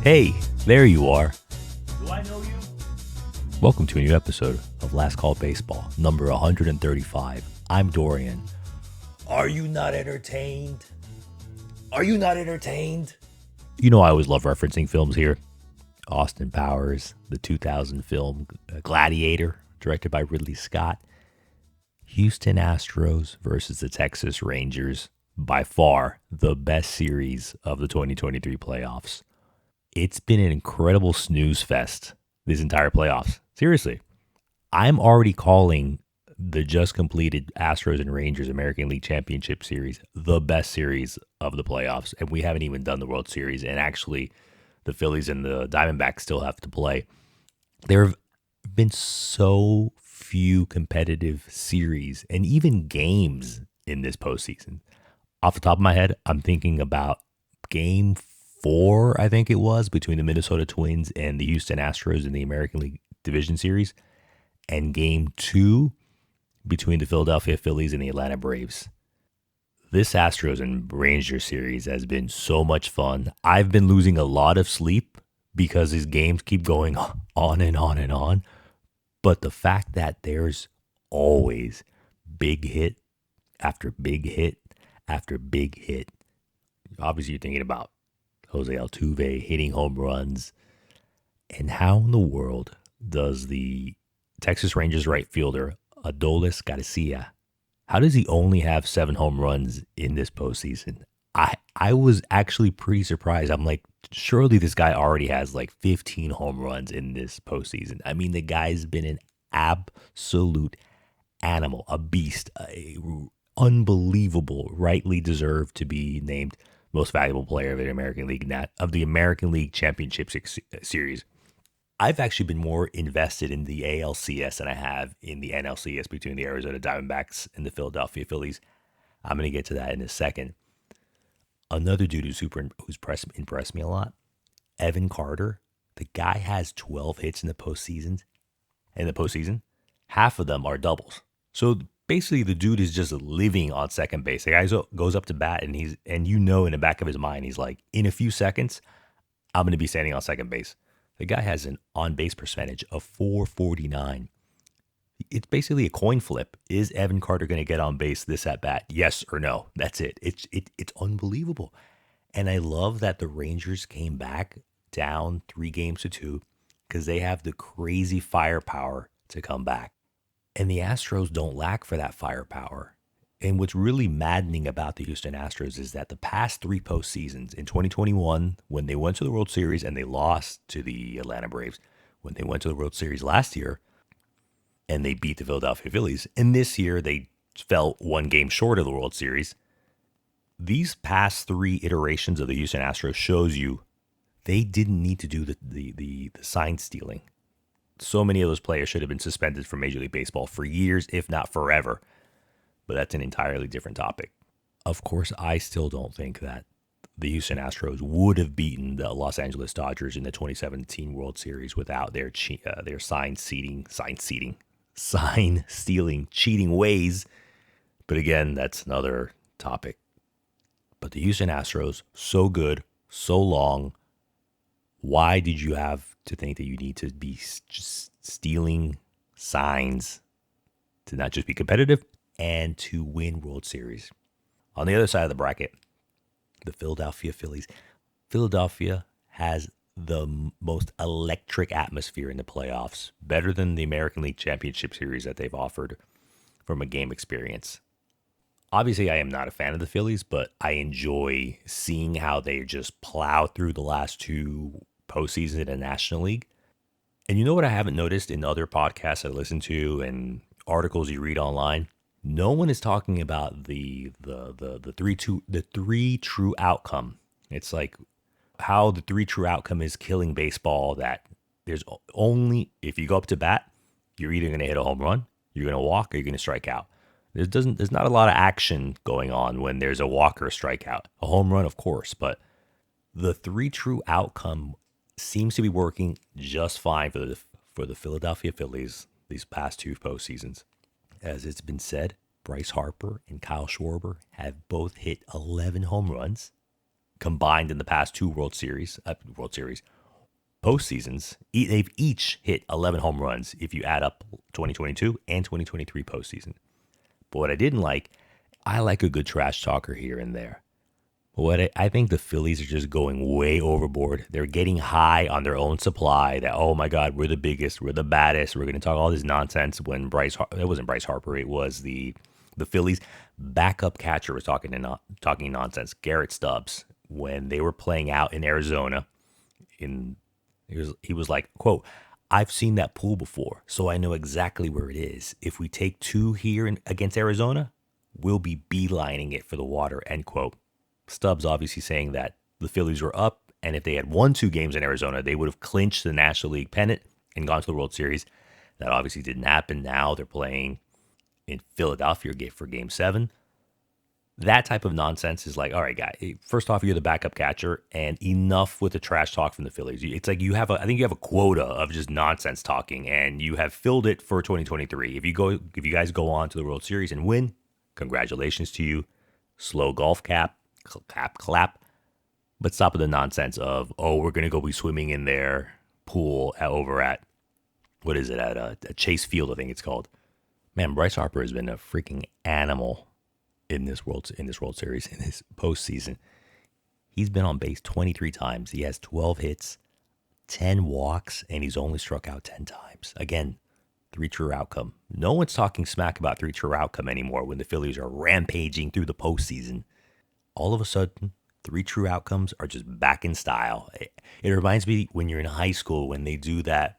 Hey, there you are. Do I know you? Welcome to a new episode of Last Call Baseball, number 135. I'm Dorian. Are you not entertained? Are you not entertained? You know I always love referencing films here. Austin Powers, the 2000 film Gladiator, directed by Ridley Scott. Houston Astros versus the Texas Rangers, by far the best series of the 2023 playoffs. It's been an incredible snooze fest this entire playoffs. Seriously. I'm already calling the just completed Astros and Rangers American League Championship Series the best series of the playoffs. And we haven't even done the World Series. And actually, the Phillies and the Diamondbacks still have to play. There have been so few competitive series and even games in this postseason. Off the top of my head, I'm thinking about Game 4, I think it was, between the Minnesota Twins and the Houston Astros in the American League Division Series, and Game 2 between the Philadelphia Phillies and the Atlanta Braves. This Astros and Rangers series has been so much fun. I've been losing a lot of sleep because these games keep going on and on and on. But the fact that there's always big hit after big hit after big hit. Obviously, you're thinking about Jose Altuve hitting home runs. And how in the world does the Texas Rangers right fielder, Adolis García, how does he only have 7 home runs in this postseason? I was actually pretty surprised. I'm like, surely this guy already has like 15 home runs in this postseason. I mean, the guy's been an absolute animal, a beast, unbelievable, rightly deserved to be named most valuable player of the American League Championship Series. I've actually been more invested in the ALCS than I have in the NLCS between the Arizona Diamondbacks and the Philadelphia Phillies. I'm going to get to that in a second. Another dude who's impressed me a lot, Evan Carter. The guy has 12 hits in the postseason. Half of them are doubles. So basically, the dude is just living on second base. The guy goes up to bat, and in the back of his mind, he's like, in a few seconds, I'm going to be standing on second base. The guy has an on-base percentage of .449. It's basically a coin flip. Is Evan Carter going to get on base this at bat? Yes or no? That's it. It's unbelievable. And I love that the Rangers came back down 3-2 because they have the crazy firepower to come back. And the Astros don't lack for that firepower. And what's really maddening about the Houston Astros is that the past 3 postseasons, in 2021, when they went to the World Series and they lost to the Atlanta Braves, when they went to the World Series last year and they beat the Philadelphia Phillies, and this year they fell 1 game short of the World Series, these past 3 iterations of the Houston Astros shows you they didn't need to do the sign stealing. So many of those players should have been suspended from Major League Baseball for years, if not forever. But that's an entirely different topic. Of course, I still don't think that the Houston Astros would have beaten the Los Angeles Dodgers in the 2017 World Series without their sign stealing, cheating ways. But again, that's another topic. But the Houston Astros, so good, so long. Why did you have to think that you need to be just stealing signs to not just be competitive and to win World Series? On the other side of the bracket, the Philadelphia Phillies. Philadelphia has the most electric atmosphere in the playoffs, better than the American League Championship Series that they've offered from a game experience. Obviously, I am not a fan of the Phillies, but I enjoy seeing how they just plow through the last 2 postseasons in the National League. And you know what I haven't noticed in other podcasts I listen to and articles you read online? No one is talking about the 3 true outcome. It's like how the 3 true outcome is killing baseball, that there's only, if you go up to bat, you're either going to hit a home run, you're going to walk, or you're going to strike out. There's not a lot of action going on when there's a walk or a strikeout. A home run, of course, but the 3 true outcome seems to be working just fine for the Philadelphia Phillies these past 2 postseasons. As it's been said, Bryce Harper and Kyle Schwarber have both hit 11 home runs. combined in the past two World Series postseasons, they've each hit 11 home runs if you add up 2022 and 2023 postseason. But what I didn't like, I like a good trash talker here and there. But I think the Phillies are just going way overboard. They're getting high on their own supply that, oh my God, we're the biggest, we're the baddest, we're going to talk all this nonsense when it wasn't Bryce Harper, it was the Phillies backup catcher was talking nonsense, Garrett Stubbs, when they were playing out in Arizona. He was like, quote, I've seen that pool before, so I know exactly where it is. If we take two here against Arizona, we'll be beelining it for the water, end quote. Stubbs obviously saying that the Phillies were up, and if they had won two games in Arizona, they would have clinched the National League pennant and gone to the World Series. That obviously didn't happen. Now they're playing in Philadelphia for Game 7. That type of nonsense is like, all right, guy, first off, you're the backup catcher, and enough with the trash talk from the Phillies. It's like I think you have a quota of just nonsense talking, and you have filled it for 2023. If you guys go on to the World Series and win, congratulations to you. Slow golf clap, but stop with the nonsense of, oh, we're going to go be swimming in their pool over at, what is it, at Chase Field, I think it's called. Man, Bryce Harper has been a freaking animal in this World Series, in his postseason. He's been on base 23 times. He has 12 hits, 10 walks, and he's only struck out 10 times. Again, 3 true outcome. No one's talking smack about 3 true outcome anymore when the Phillies are rampaging through the postseason. All of a sudden, 3 true outcomes are just back in style. It reminds me when you're in high school when they do that,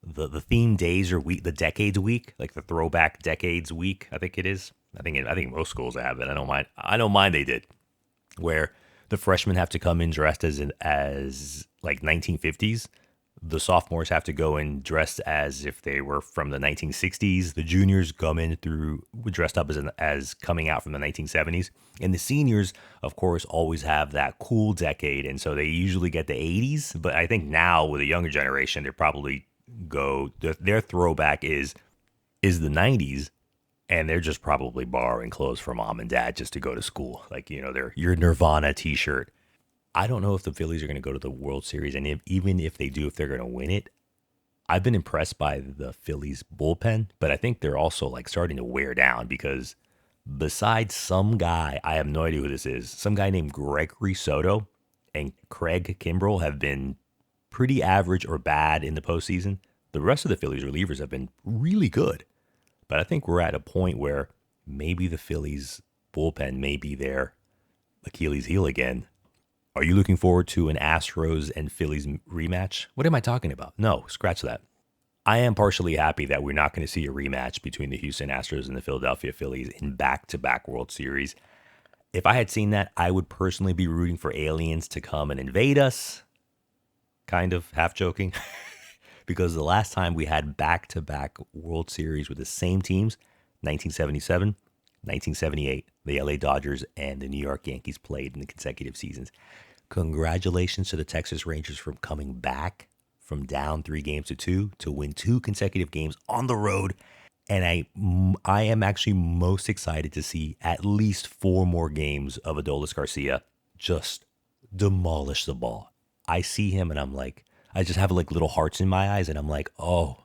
the theme days or week, the decades week, like the Throwback decades week, I think it is. I think most schools have it. I don't mind they did, where the freshmen have to come in dressed as like 1950s. The sophomores have to go in dressed as if they were from the 1960s. The juniors come in dressed up as coming out from the 1970s. And the seniors, of course, always have that cool decade. And so they usually get the 80s. But I think now with a younger generation, they probably their throwback is the 90s. And they're just probably borrowing clothes from mom and dad just to go to school. Like, your Nirvana t-shirt. I don't know if the Phillies are going to go to the World Series, and even if they do, if they're going to win it. I've been impressed by the Phillies bullpen, but I think they're also like starting to wear down because besides some guy, I have no idea who this is, some guy named Gregory Soto and Craig Kimbrell have been pretty average or bad in the postseason. The rest of the Phillies relievers have been really good, but I think we're at a point where maybe the Phillies bullpen may be their Achilles heel again. Are you looking forward to an Astros and Phillies rematch? What am I talking about? No, scratch that. I am partially happy that we're not going to see a rematch between the Houston Astros and the Philadelphia Phillies in back-to-back World Series. If I had seen that, I would personally be rooting for aliens to come and invade us. Kind of half joking. Because the last time we had back-to-back World Series with the same teams, 1977, 1978, the LA Dodgers and the New York Yankees played in the consecutive seasons. Congratulations to the Texas Rangers for coming back from down 3-2 to win 2 consecutive games on the road. And I am actually most excited to see at least 4 more games of Adolis García just demolish the ball. I see him and I'm like, I just have like little hearts in my eyes and I'm like, oh,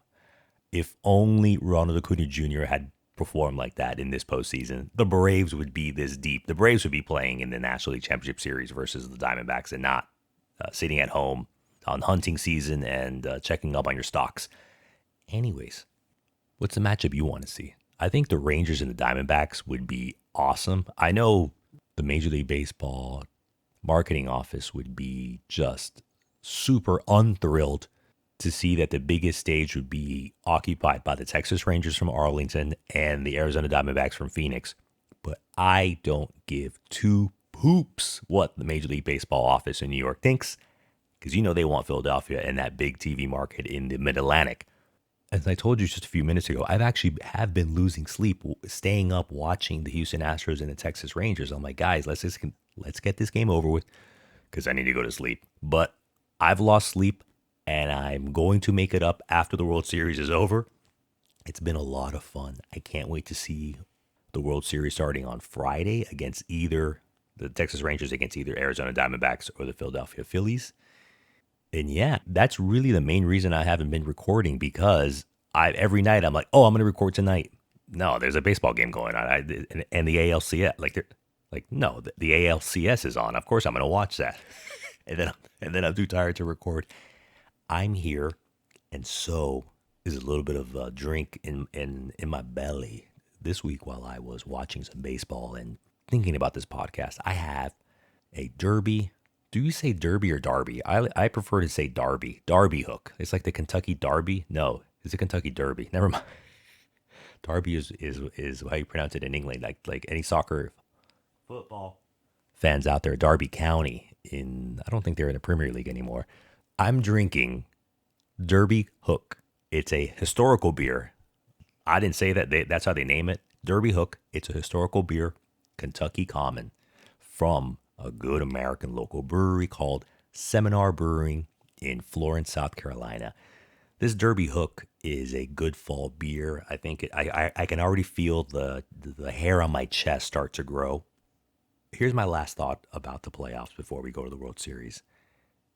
if only Ronald Acuna Jr. had performed like that in this postseason, the Braves would be this deep. The Braves would be playing in the National League Championship Series versus the Diamondbacks and not sitting at home on hunting season and checking up on your stocks. Anyways, what's the matchup you want to see? I think the Rangers and the Diamondbacks would be awesome. I know the Major League Baseball marketing office would be just super unthrilled to see that the biggest stage would be occupied by the Texas Rangers from Arlington and the Arizona Diamondbacks from Phoenix. But I don't give 2 poops what the Major League Baseball office in New York thinks, because they want Philadelphia and that big TV market in the Mid-Atlantic. As I told you just a few minutes ago, I've actually been losing sleep, staying up watching the Houston Astros and the Texas Rangers. I'm like, guys, let's get this game over with because I need to go to sleep. But I've lost sleep. And I'm going to make it up after the World Series is over. It's been a lot of fun. I can't wait to see the World Series starting on Friday against either the Texas Rangers against either Arizona Diamondbacks or the Philadelphia Phillies. And yeah, that's really the main reason I haven't been recording, because every night I'm like, oh, I'm going to record tonight. No, there's a baseball game going on, and the ALCS, no, the ALCS is on. Of course, I'm going to watch that, and then I'm too tired to record. I'm here, and so is a little bit of a drink in my belly this week while I was watching some baseball and thinking about this podcast. I have a Derby. Do you say Derby or Derby? I prefer to say Derby. Derby hook. It's like the Kentucky Derby. No, it's the Kentucky Derby. Never mind. Derby is how you pronounce it in England. Like any soccer, football fans out there, Derby County. I don't think they're in the Premier League anymore. I'm drinking Derby Hook. It's a historical beer. I didn't say that. That's how they name it. Derby Hook. It's a historical beer, Kentucky Common, from a good American local brewery called Seminar Brewing in Florence, South Carolina. This Derby Hook is a good fall beer. I think I can already feel the hair on my chest start to grow. Here's my last thought about the playoffs before we go to the World Series.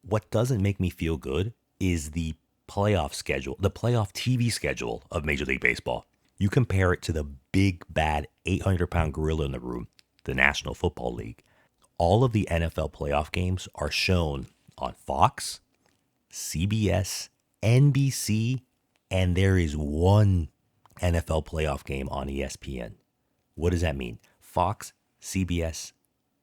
What doesn't make me feel good is the playoff schedule, the playoff TV schedule of Major League Baseball. You compare it to the big, bad 800-pound gorilla in the room, the National Football League. All of the NFL playoff games are shown on Fox, CBS, NBC, and there is one NFL playoff game on ESPN. What does that mean? Fox, CBS,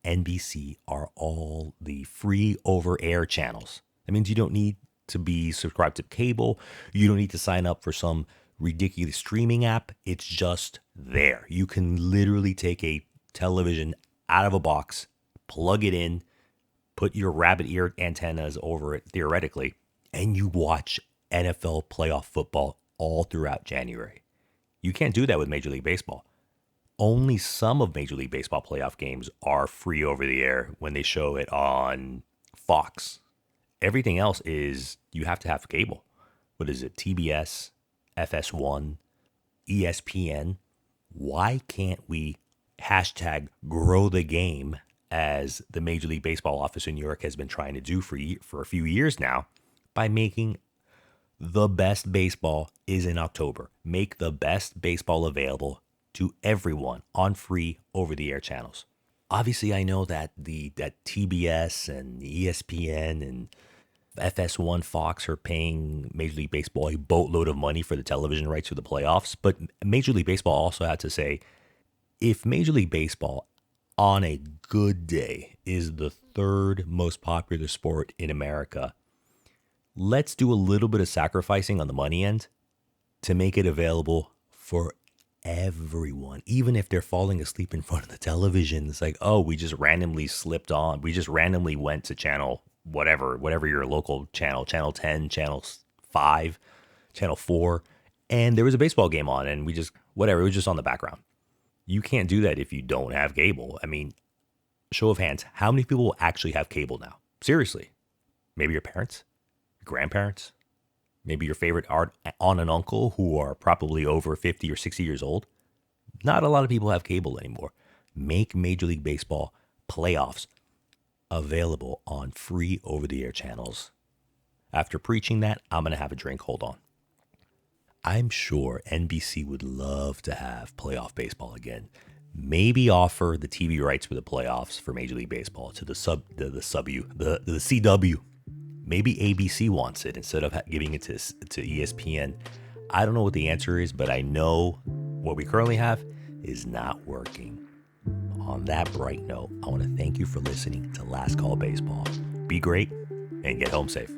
NBC are all the free over-air channels. That means you don't need to be subscribed to cable. You don't need to sign up for some ridiculous streaming app. It's just there. You can literally take a television out of a box, plug it in, put your rabbit ear antennas over it, theoretically, and you watch NFL playoff football all throughout January. You can't do that with Major League Baseball. Only some of Major League Baseball playoff games are free over the air when they show it on Fox. Everything else is you have to have cable. What is it? TBS, FS1, ESPN. Why can't we hashtag grow the game, as the Major League Baseball office in New York has been trying to do for a few years now, by making the best baseball is in October. Make the best baseball available to everyone on free over-the-air channels. Obviously, I know that that TBS and ESPN and FS1 Fox are paying Major League Baseball a boatload of money for the television rights for the playoffs, but Major League Baseball also had to say, if Major League Baseball on a good day is the third most popular sport in America, let's do a little bit of sacrificing on the money end to make it available for everyone, even if they're falling asleep in front of the television. It's like, oh, we just randomly slipped on. We just randomly went to channel whatever your local channel 10, channel 5, channel 4, and there was a baseball game on, and it was just on the background. You can't do that if you don't have cable. I mean, show of hands, how many people will actually have cable now? Seriously. Maybe your parents, your grandparents, maybe your favorite aunt and uncle who are probably over 50 or 60 years old. Not a lot of people have cable anymore. Make Major League Baseball playoffs available on free over-the-air channels. After preaching that, I'm going to have a drink. Hold on. I'm sure NBC would love to have playoff baseball again. Maybe offer the TV rights for the playoffs for Major League Baseball to the CW. Maybe ABC wants it instead of giving it to ESPN. I don't know what the answer is, but I know what we currently have is not working. On that bright note, I want to thank you for listening to Last Call Baseball. Be great and get home safe.